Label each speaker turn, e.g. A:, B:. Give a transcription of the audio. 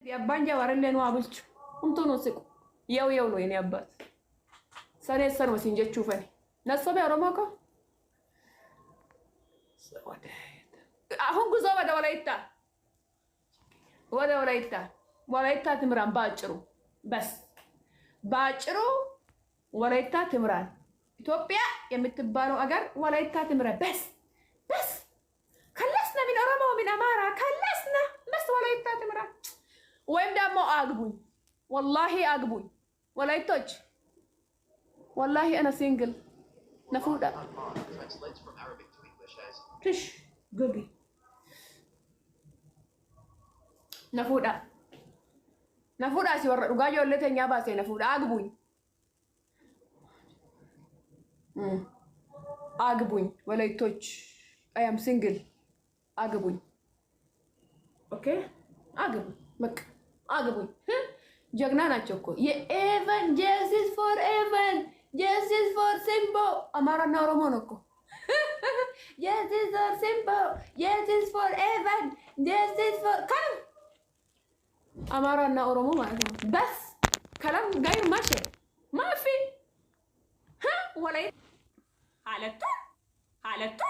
A: የአባንጃ ወረለ ነው አብልቹ እንቱ ነው ስቁ የው ነው የኔ አባት ሰኔ ሰር ወሲንጀቹ ፈኒ ነሶበ ኦሮሞኮ አሁን ጉዞ ወደ ወላይታ ትምራን ባጭሩ በስ ባጭሩ ወላይታ ትምራን ኢትዮጵያ የምትባለው አገር ወላይታ ትምራ በስ ከለስና ምን ኦሮሞ ምን አማራ ከለስና በስ ወላይታ ትምራ ወይም ደግሞ አግቡኝ والله አግቡኝ ወላይቶች والله انا سنجل نفودا ትሽ ግቢ ነፉዳ ሲወረዱ ጋጆ ለተኛ ባሴ ነፉዳ አግቡኝ ወላይቶች I am single አግቡኝ ኦኬ አግቡኝ ጀግና ናቸው እኮ የኤቨን ጀስቲስ ፎር ኤቨን ጀስቲስ ፎር ሲምቦ አማራና ኦሮሞ ነው እኮ ጀስቲስ ፎር ሲምቦ ጀስቲስ ፎር ኤቨን ጀስቲስ ፎር ከለም አማራና ኦሮሞ ማለት ነው በስ ከለም ጋይር ማፊ ወላይ ሀለቱ